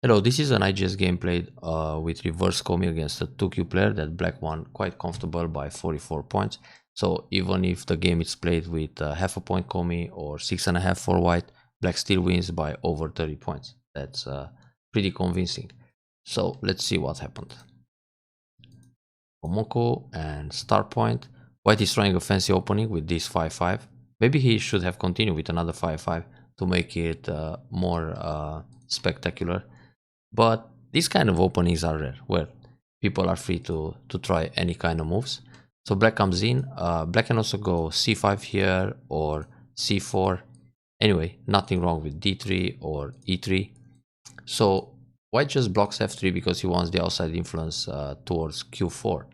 Hello, this is an IGS gameplay with reverse Komi against a 2Q player that black won quite comfortable by 44 points. So even if the game is played with half a point Komi or 6.5 for white, black still wins by over 30 points. That's pretty convincing. So let's see what happened. Omoko and start point. White is trying a fancy opening with this 5-5. Maybe he should have continued with another 5-5 to make it more spectacular. But these kind of openings are rare, where people are free to try any kind of moves. So black comes in. Black can also go c5 here or c4. Anyway, nothing wrong with d3 or e3. So white just blocks f3 because he wants the outside influence towards q4.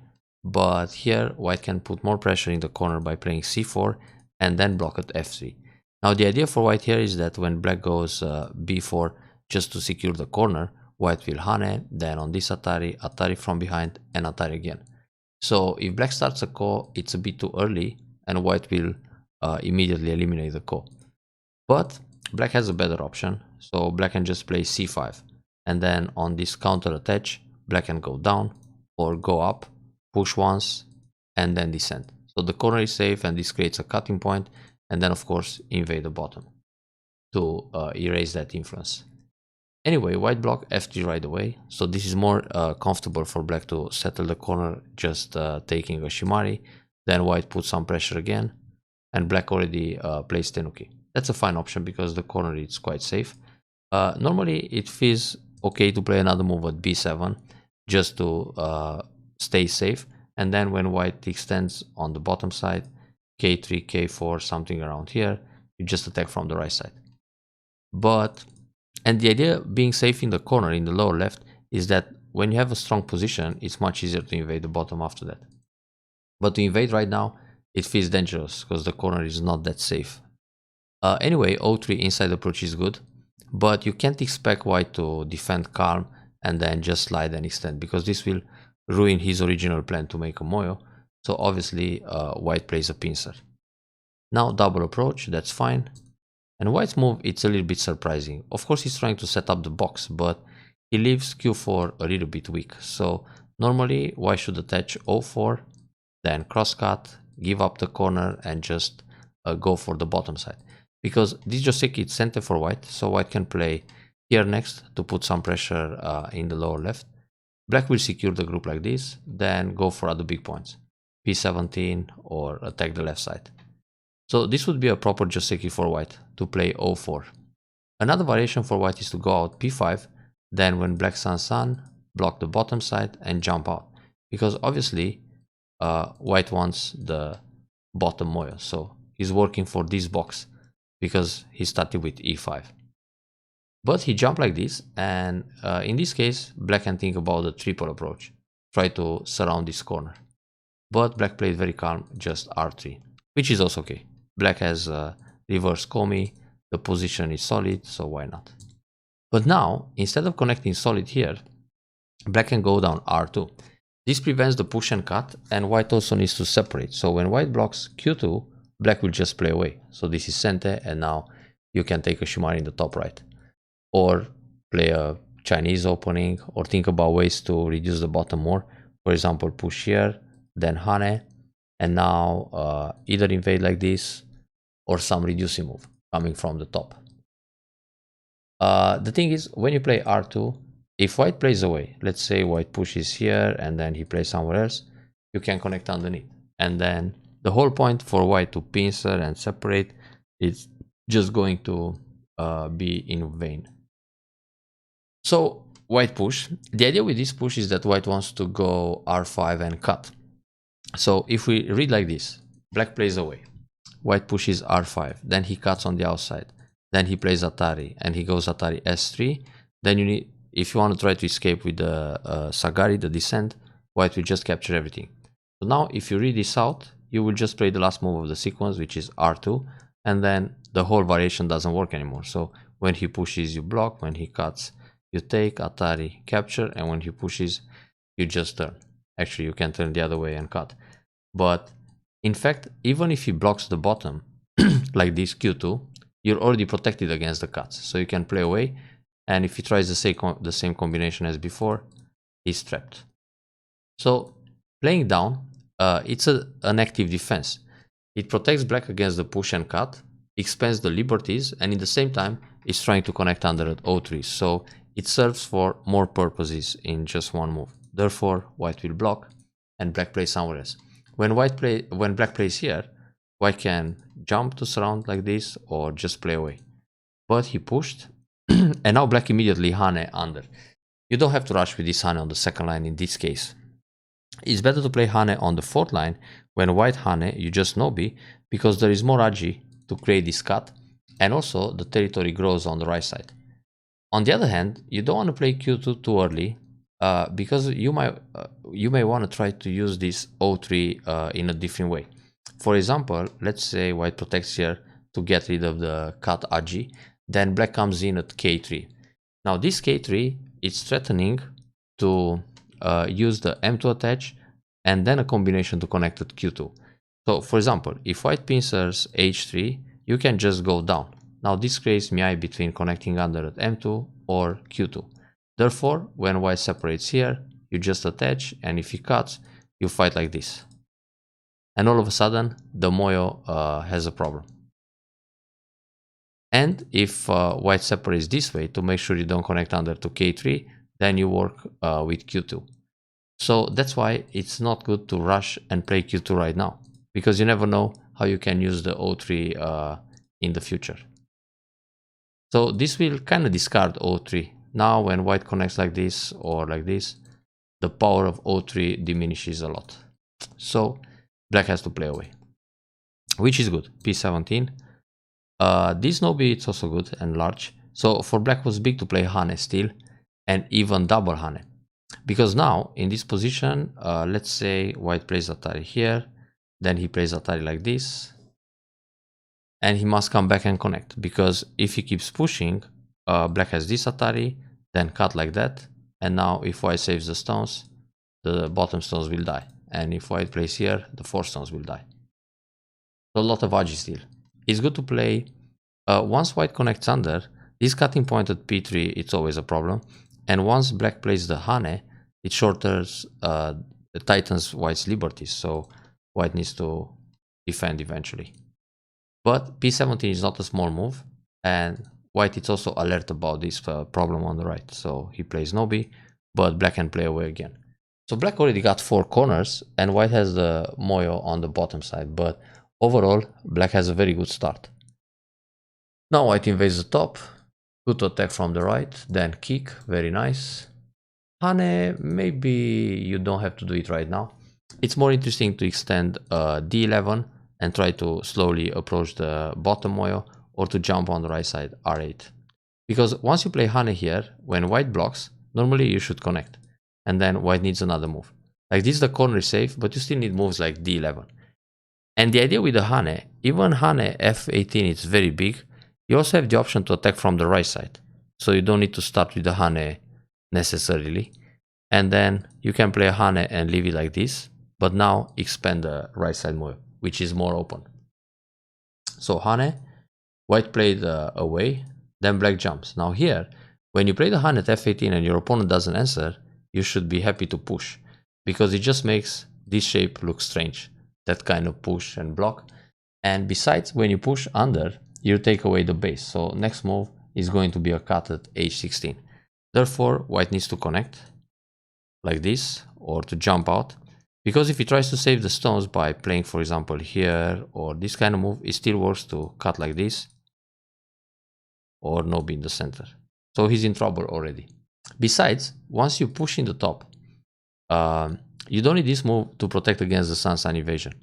But here white can put more pressure in the corner by playing c4 and then block at f3. Now the idea for white here is that when black goes b4 just to secure the corner, white will hane, then on this Atari, Atari from behind, and Atari again. So if black starts a ko, it's a bit too early, and white will immediately eliminate the ko. But black has a better option, so black can just play c5, and then on this counter attach, black can go down or go up, push once, and then descend. So the corner is safe, and this creates a cutting point, and then of course invade the bottom to erase that influence. Anyway, white block f3 right away, so this is more comfortable for black to settle the corner just taking a shimari. Then white puts some pressure again, and black already plays tenuki. That's a fine option because the corner is quite safe. Normally it feels okay to play another move at b7 just to stay safe, and then when white extends on the bottom side, k3, k4, something around here, you just attack from the right side. And the idea being safe in the corner in the lower left is that when you have a strong position, it's much easier to invade the bottom after that. But to invade right now, it feels dangerous because the corner is not that safe. Anyway, o3 inside approach is good, but you can't expect white to defend calm and then just slide and extend, because this will ruin his original plan to make a moyo. So obviously white plays a pincer. Now double approach, that's fine. And white's move, it's a little bit surprising. Of course he's trying to set up the box, but he leaves q4 a little bit weak. So normally white should attach o4, then crosscut, give up the corner, and just go for the bottom side. Because this joseki is center for white, so white can play here next to put some pressure in the lower left. Black will secure the group like this, then go for other big points, p17 or attack the left side. So this would be a proper joseki for white, to play o4. Another variation for white is to go out p5, then when black san, block the bottom side and jump out. Because obviously white wants the bottom moyo, so he's working for this box because he started with e5. But he jumped like this, and in this case black can think about the triple approach, try to surround this corner. But black played very calm, just r3, which is also okay. Black has reverse komi, the position is solid, so why not? But now, instead of connecting solid here, black can go down r2. This prevents the push and cut, and white also needs to separate. So when white blocks q2, black will just play away. So this is sente, and now you can take a shimari in the top right. Or play a Chinese opening, or think about ways to reduce the bottom more. For example, push here, then hane, and now either invade like this or some reducing move coming from the top. The thing is, when you play r2, if white plays away, let's say white pushes here and then he plays somewhere else, you can connect underneath. And then the whole point for white to pincer and separate is just going to be in vain. So white push. The idea with this push is that white wants to go r5 and cut. So if we read like this, black plays away, white pushes r5, then he cuts on the outside, then he plays Atari, and he goes Atari s3. Then you need, if you want to try to escape with the Sagari, the descent, white will just capture everything. So now if you read this out, you will just play the last move of the sequence, which is r2, and then the whole variation doesn't work anymore. So when he pushes, you block, when he cuts, you take Atari, capture, and when he pushes, you just turn. Actually, you can turn the other way and cut. But in fact, even if he blocks the bottom, like this q2, you're already protected against the cuts. So you can play away, and if he tries the same combination as before, he's trapped. So playing down, it's an active defense. It protects black against the push and cut, expands the liberties, and in the same time it's trying to connect under at O3, so it serves for more purposes in just one move. Therefore white will block and black plays somewhere else. When black plays here, white can jump to surround like this or just play away. But he pushed and now black immediately Hane under. You don't have to rush with this Hane on the second line in this case. It's better to play Hane on the fourth line. When white Hane, you just Nobi, because there is more agi to create this cut, and also the territory grows on the right side. On the other hand, you don't want to play Q2 too early, because you may want to try to use this O3 in a different way. For example, let's say white protects here to get rid of the cut agi, then black comes in at K3. Now this K3 is threatening to use the M2 attach and then a combination to connect at Q2. So for example, if white pincers H3, you can just go down. Now this creates MI between connecting under at M2 or Q2. Therefore, when white separates here, you just attach, and if he cuts, you fight like this. And all of a sudden, the Moyo has a problem. And if white separates this way to make sure you don't connect under to K3, then you work with Q2. So that's why it's not good to rush and play Q2 right now, because you never know how you can use the O3 in the future. So this will kind of discard O3. Now when white connects like this or like this, the power of O3 diminishes a lot. So black has to play away, which is good. P17. This Nobi, it's also good and large. So for black was big to play Hane still, and even double Hane. Because now in this position, let's say white plays Atari here, then he plays Atari like this, and he must come back and connect, because if he keeps pushing, black has this Atari, then cut like that, and now if white saves the stones, the bottom stones will die, and if white plays here, the 4 stones will die. So a lot of agi still. It's good to play, once white connects under, this cutting point at P3, it's always a problem, and once black plays the Hane, it shortens, tightens white's liberties, so white needs to defend eventually. But P17 is not a small move, and white is also alert about this problem on the right, so he plays Nobi, but black can play away again. So black already got 4 corners, and white has the Moyo on the bottom side, but overall, black has a very good start. Now white invades the top, good to attack from the right, then kick, very nice. Hane, maybe you don't have to do it right now. It's more interesting to extend D11 and try to slowly approach the bottom Moyo, or to jump on the right side, R8. Because once you play Hane here, when white blocks, normally you should connect, and then white needs another move. Like this, the corner is safe, but you still need moves like D11. And the idea with the Hane, even Hane F18 is very big, you also have the option to attack from the right side. So you don't need to start with the Hane necessarily. And then you can play a Hane and leave it like this, but now expand the right side Moyo, which is more open. So Hane, white played away, then black jumps. Now here, when you play the Hane at F18 and your opponent doesn't answer, you should be happy to push, because it just makes this shape look strange, that kind of push and block. And besides, when you push under, you take away the base, so next move is going to be a cut at H16. Therefore, white needs to connect like this, or to jump out, because if he tries to save the stones by playing, for example, here or this kind of move, it still works to cut like this or Nobi in the center. So he's in trouble already. Besides, once you push in the top, you don't need this move to protect against the sun evasion,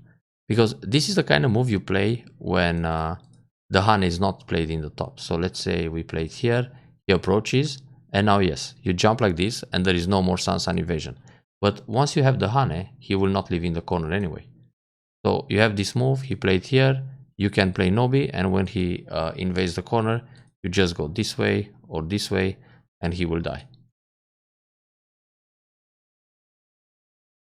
because this is the kind of move you play when the Hane is not played in the top. So let's say we play it here, he approaches, and now yes, you jump like this and there is no more sun evasion. But once you have the Hane, he will not live in the corner anyway. So you have this move, he played here, you can play Nobi, and when he invades the corner, you just go this way or this way, and he will die.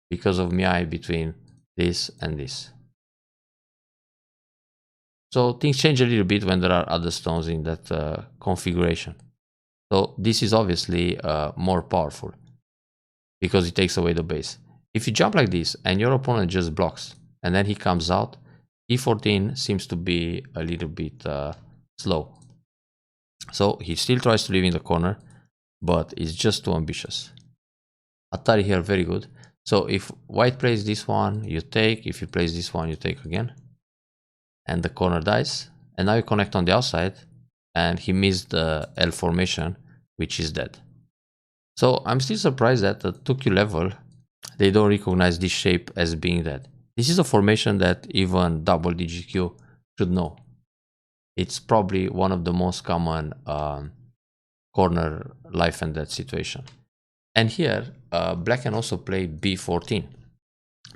Because of MI between this and this. So things change a little bit when there are other stones in that configuration. So this is obviously more powerful because it takes away the base. If you jump like this and your opponent just blocks and then he comes out, e14 seems to be a little bit slow. So he still tries to leave in the corner, but it's just too ambitious. Atari here, very good. So if white plays this one, you take. If he plays this one, you take again. And the corner dies. And now you connect on the outside, and he missed the L formation, which is dead. So I'm still surprised that at 2Q level, they don't recognize this shape as being dead. This is a formation that even double DGQ should know. It's probably one of the most common corner life and death situation. And here, black can also play b14,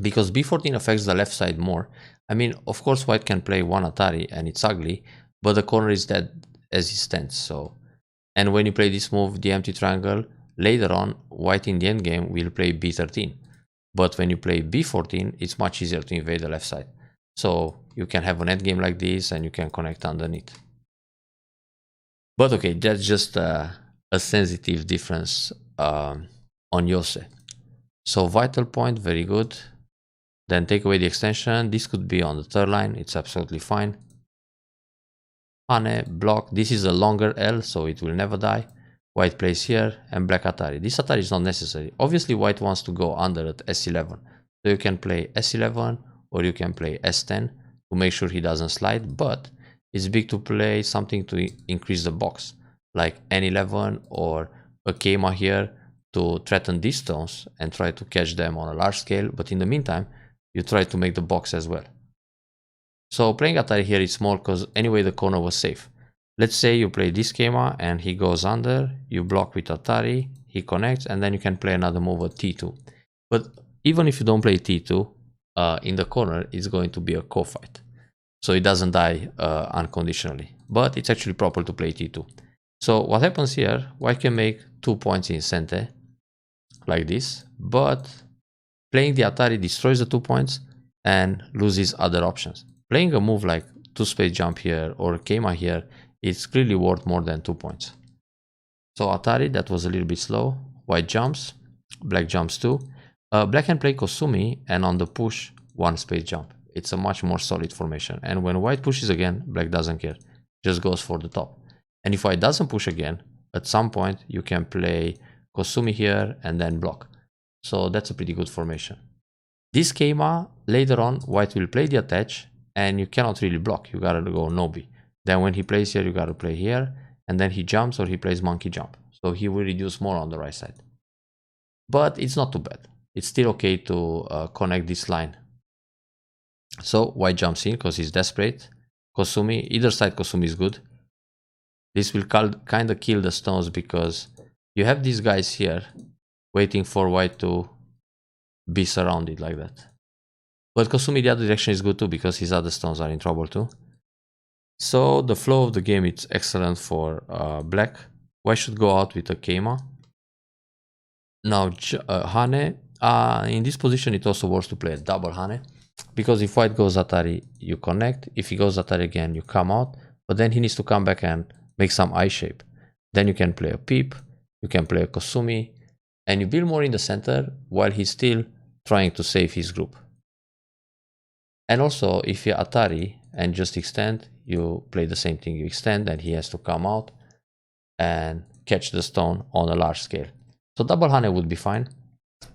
because b14 affects the left side more. I mean, of course, white can play one Atari and it's ugly, but the corner is dead as it stands. So, and when you play this move, the empty triangle, later on, white in the endgame will play b13. But when you play b14, it's much easier to invade the left side. So you can have an endgame like this and you can connect underneath. But okay, that's just a sensitive difference on Yose. So vital point, very good. Then take away the extension. This could be on the third line. It's absolutely fine. Hane, block. This is a longer L, so it will never die. White plays here and black Atari. This Atari is not necessary. Obviously, white wants to go under at S11. So you can play S11 or you can play S10 to make sure he doesn't slide. But it's big to play something to increase the box, like N11 or a Keima here to threaten these stones and try to catch them on a large scale. But in the meantime, you try to make the box as well. So playing Atari here is small because anyway the corner was safe. Let's say you play this Keima and he goes under, you block with Atari, he connects, and then you can play another move at T2. But even if you don't play T2, in the corner it's going to be a co-fight. So it doesn't die unconditionally. But it's actually proper to play T2. So what happens here, white can make 2 points in Sente, like this, but playing the Atari destroys the 2 points and loses other options. Playing a move like 2-space jump here or Keima here, it's clearly worth more than 2 points. So Atari, that was a little bit slow. White jumps, black jumps too. Black can play Kosumi and on the push, 1-space jump. It's a much more solid formation. And when white pushes again, black doesn't care. Just goes for the top. And if white doesn't push again, at some point you can play Kosumi here and then block. So that's a pretty good formation. This Keima, later on, white will play the attach and you cannot really block. You gotta go Nobi. Then when he plays here, you gotta play here. And then he jumps or he plays monkey jump. So he will reduce more on the right side. But it's not too bad. It's still okay to connect this line. So white jumps in because he's desperate. Kosumi, either side Kosumi is good. This will kind of kill the stones because you have these guys here waiting for white to be surrounded like that. But Kosumi the other direction is good too because his other stones are in trouble too. So the flow of the game is excellent for black. White should go out with a Keima. Now Hane, in this position it also works to play a double Hane. Because if white goes Atari, you connect. If he goes Atari again, you come out. But then he needs to come back and make some I shape. Then you can play a peep, you can play a Kosumi, and you build more in the center while he's still trying to save his group. And also, if you Atari and just extend, you play the same thing. You extend and he has to come out and catch the stone on a large scale. So double Hane would be fine,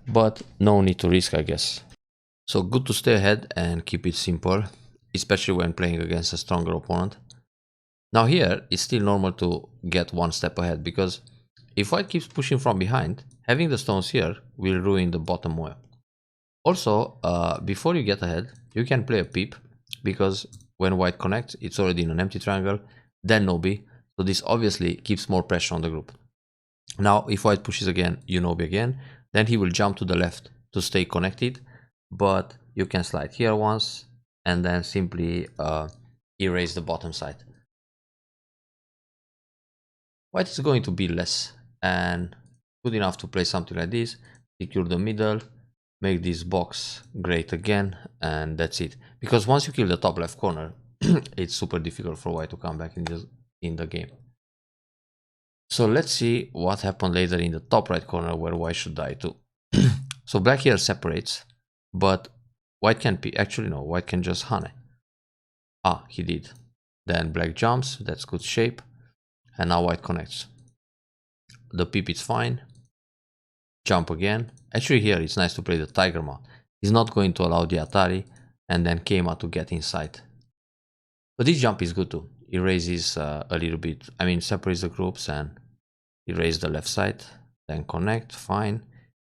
but no need to risk, I guess. So good to stay ahead and keep it simple, especially when playing against a stronger opponent. Now here, it's still normal to get one step ahead, because if white keeps pushing from behind, having the stones here will ruin the bottom wall. Also, before you get ahead, you can play a peep, because when white connects, it's already in an empty triangle, then Nobi, so this obviously keeps more pressure on the group. Now, if white pushes again, you Nobi again, then he will jump to the left to stay connected, but you can slide here once, and then simply erase the bottom side. White is going to be less, and good enough to play something like this, secure the middle, make this box great again, and that's it. Because once you kill the top left corner, it's super difficult for white to come back in the game. So let's see what happened later in the top right corner where white should die too. So black here separates, but white can be, actually no, white can just hane. Ah, he did. Then black jumps, that's good shape. And now white connects. The pip is fine. Jump again. Actually here it's nice to play the tiger mount. He's not going to allow the Atari and then Keima to get inside. But this jump is good too. It raises a little bit, I mean separates the groups and erase the left side. Then connect, fine.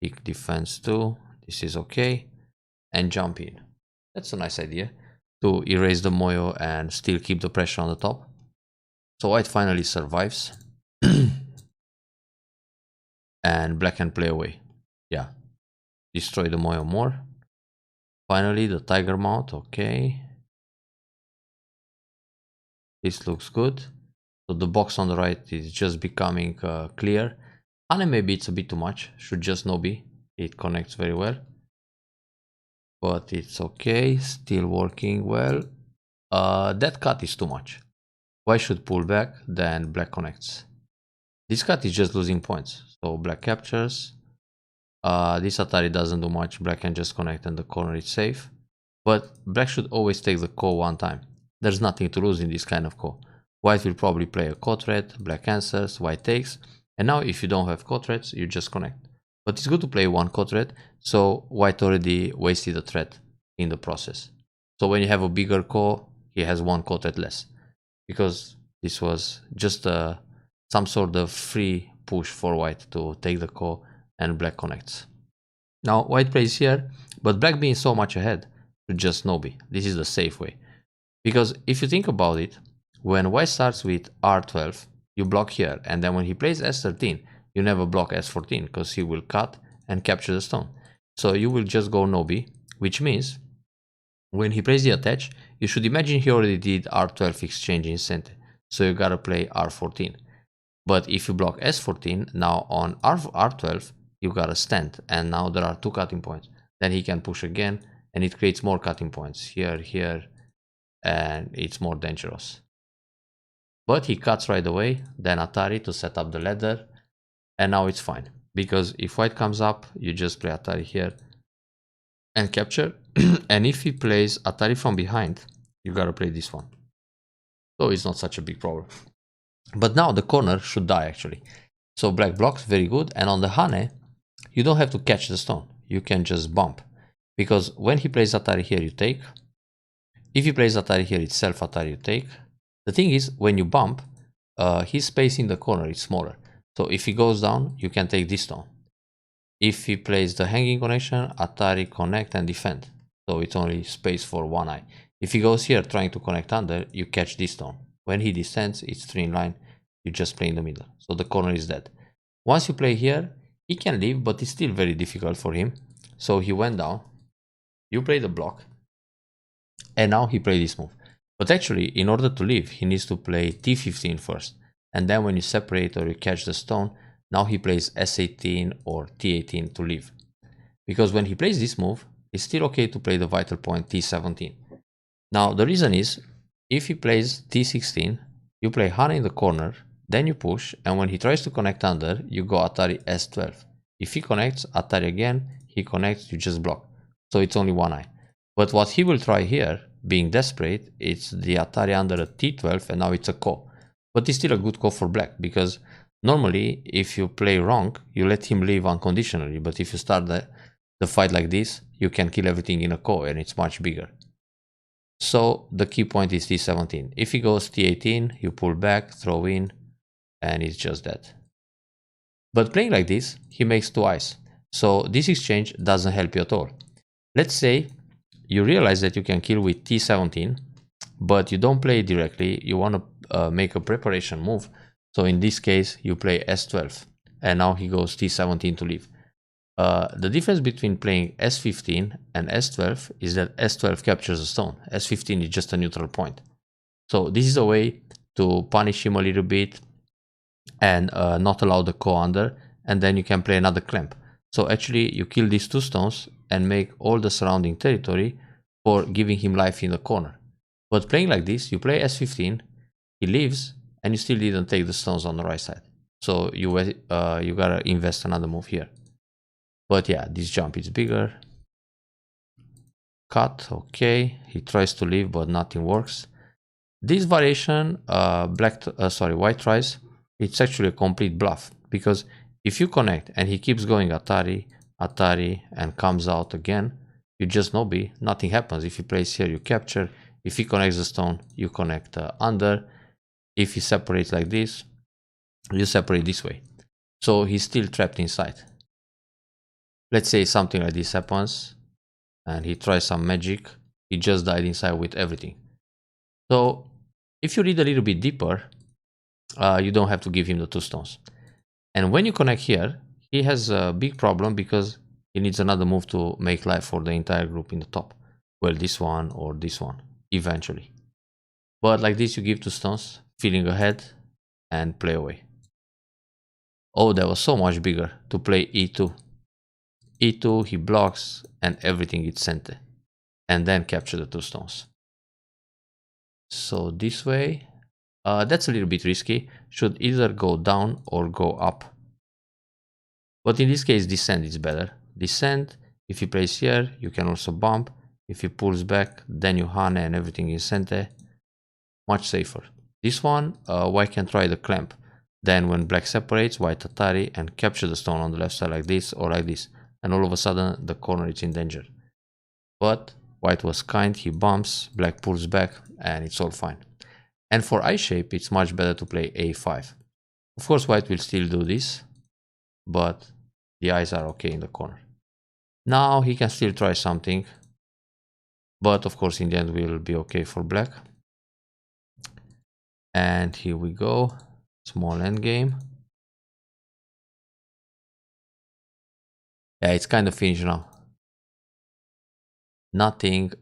Pick defense too, this is okay. And jump in. That's a nice idea to erase the Moyo and still keep the pressure on the top. So white finally survives. And black can play away. Yeah. Destroy the Moyo more. Finally the tiger mount, okay. This looks good. So the box on the right is just becoming clear. Hane maybe it's a bit too much, should just no be. It connects very well. But it's okay, still working well. That cut is too much. White should pull back, then black connects. This cut is just losing points. So black captures. This Atari doesn't do much, black can just connect and the corner is safe. But black should always take the ko one time. There's nothing to lose in this kind of ko. White will probably play a ko threat, black answers, white takes. And now if you don't have ko threats, you just connect. But it's good to play one ko threat, so white already wasted a threat in the process. So when you have a bigger ko, he has one ko threat less. Because this was just some sort of free push for white to take the ko and black connects. Now white plays here, but black being so much ahead should just no-be. This is the safe way. Because if you think about it, when white starts with R12, you block here, and then when he plays S13, you never block S14 because he will cut and capture the stone. So you will just go no-be, which means when he plays the attach, you should imagine he already did R12 exchange in center. So you gotta play R14. But if you block S14, now on R12, you gotta stand, and now there are two cutting points. Then he can push again, and it creates more cutting points here, here, and it's more dangerous. But he cuts right away, then Atari to set up the ladder, and now it's fine. Because if white comes up, you just play Atari here and capture. And if he plays Atari from behind, you gotta play this one. So it's not such a big problem. But now the corner should die actually. So black blocks, very good. And on the hane, you don't have to catch the stone. You can just bump. Because when he plays Atari here, you take. If he plays Atari here, it's self Atari, you take. The thing is, when you bump, his space in the corner is smaller. So if he goes down, you can take this stone. If he plays the hanging connection, Atari connect and defend. So it's only space for one eye. If he goes here trying to connect under, you catch this stone. When he descends, it's 3 in line. You just play in the middle. So the corner is dead. Once you play here, he can leave, but it's still very difficult for him. So he went down. You play the block. And now he played this move. But actually, in order to leave, he needs to play T15 first. And then when you separate or you catch the stone, now he plays S18 or T18 to leave. Because when he plays this move, it's still okay to play the vital point T17. Now the reason is, if he plays T16, you play hane in the corner, then you push, and when he tries to connect under, you go Atari S12. If he connects, Atari again, he connects, you just block. So it's only one eye. But what he will try here, being desperate, it's the Atari under a T12, and now it's a ko. But it's still a good ko for black, because normally, if you play wrong, you let him leave unconditionally, but if you start the fight like this, you can kill everything in a ko, and it's much bigger. So the key point is T17. If he goes T18, you pull back, throw in, and it's just that. But playing like this, he makes 2 eyes. So this exchange doesn't help you at all. Let's say you realize that you can kill with T17, but you don't play it directly. You want to make a preparation move. So in this case, you play S12, and now he goes T17 to leave. The difference between playing S15 and S12 is that S12 captures a stone. S15 is just a neutral point. So this is a way to punish him a little bit and not allow the ko under, and then you can play another clamp. So actually you kill these 2 stones and make all the surrounding territory for giving him life in the corner. But playing like this, you play S15, he leaves, and you still didn't take the stones on the right side. So you gotta invest another move here. But yeah, this jump is bigger. Cut, okay. He tries to leave, but nothing works. This variation, white tries, it's actually a complete bluff, because if you connect and he keeps going Atari, Atari, and comes out again, you just no B, nothing happens. If he plays here, you capture. If he connects the stone, you connect under. If he separates like this, you separate this way. So he's still trapped inside. Let's say something like this happens, and he tries some magic. He just died inside with everything. So if you read a little bit deeper, you don't have to give him the 2 stones. And when you connect here, he has a big problem because he needs another move to make life for the entire group in the top. Well, this one or this one, eventually. But like this, you give 2 stones, feeling ahead, and play away. Oh, that was so much bigger to play E2. E2, he blocks, and everything is sent. And then capture the 2 stones. So this way, that's a little bit risky. Should either go down or go up. But in this case, descent is better. Descent, if he plays here, you can also bump. If he pulls back, then you Hane and everything is Sente. Much safer. This one, white can try the clamp. Then when black separates, white Atari and capture the stone on the left side like this or like this. And all of a sudden, the corner is in danger. But white was kind, he bumps, black pulls back, and it's all fine. And for I shape, it's much better to play A5. Of course, white will still do this, but the eyes are okay in the corner. Now he can still try something, but of course in the end will be okay for black. And here we go, small end game. Yeah, it's kind of finished now. Nothing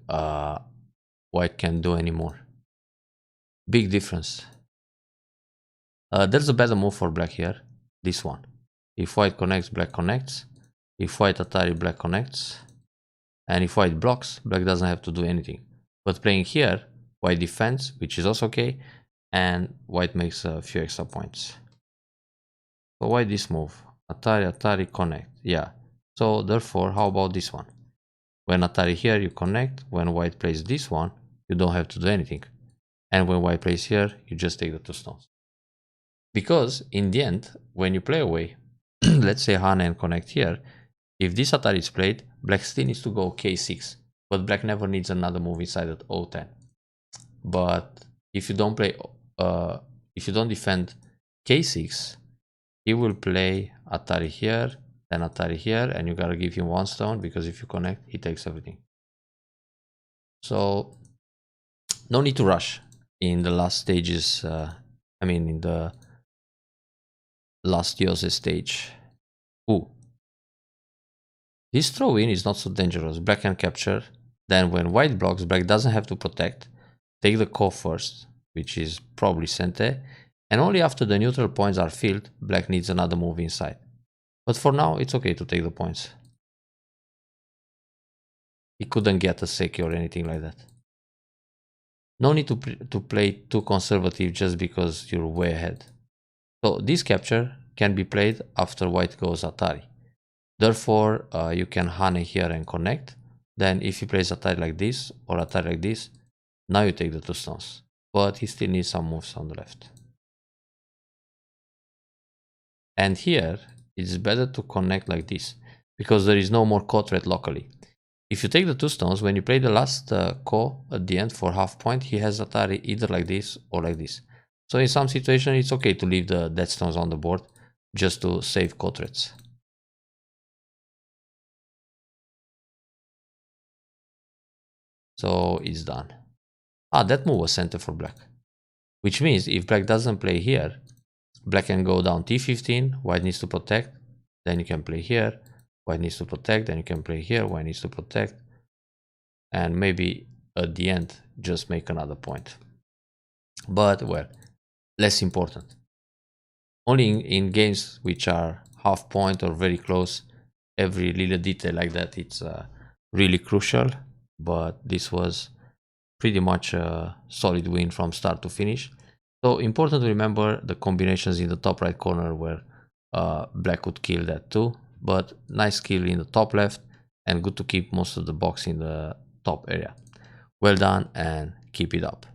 white can do anymore. Big difference. There's a better move for black here, this one. If white connects, black connects. If white Atari, black connects. And if white blocks, black doesn't have to do anything. But playing here, white defends, which is also okay, and white makes a few extra points. So why this move? Atari, Atari, connect. Yeah. So therefore, how about this one? When Atari here, you connect. When white plays this one, you don't have to do anything. And when white plays here, you just take the 2 stones. Because in the end, when you play away, let's say Hane and connect here, if this Atari is played, black still needs to go K6, but black never needs another move inside at O10. But if you don't play, if you don't defend K6, he will play Atari here, then Atari here, and you gotta give him 1 stone, because if you connect, he takes everything. So no need to rush in the last stages. In the last Yose stage. Ooh. This throw-in is not so dangerous. Black can capture. Then when white blocks, black doesn't have to protect. Take the ko first, which is probably Sente. And only after the neutral points are filled, black needs another move inside. But for now, it's okay to take the points. He couldn't get a Seki or anything like that. No need to play too conservative just because you're way ahead. So this capture can be played after white goes Atari. Therefore, you can Hane here and connect. Then if he plays Atari like this or Atari like this, now you take the 2 stones. But he still needs some moves on the left. And here, it's better to connect like this, because there is no more ko threat locally. If you take the 2 stones, when you play the last ko at the end for half point, he has Atari either like this or like this. So in some situation, it's okay to leave the dead stones on the board just to save ko threats. So it's done. That move was center for black. Which means if black doesn't play here, black can go down t15, white needs to protect, then you can play here, white needs to protect, then you can play here, white needs to protect, and maybe at the end just make another point. But well, less important. Only in games which are half point or very close, every little detail like that, it's really crucial. But this was pretty much a solid win from start to finish. So important to remember the combinations in the top right corner where black could kill that too, but nice kill in the top left, and good to keep most of the box in the top area. Well done and keep it up.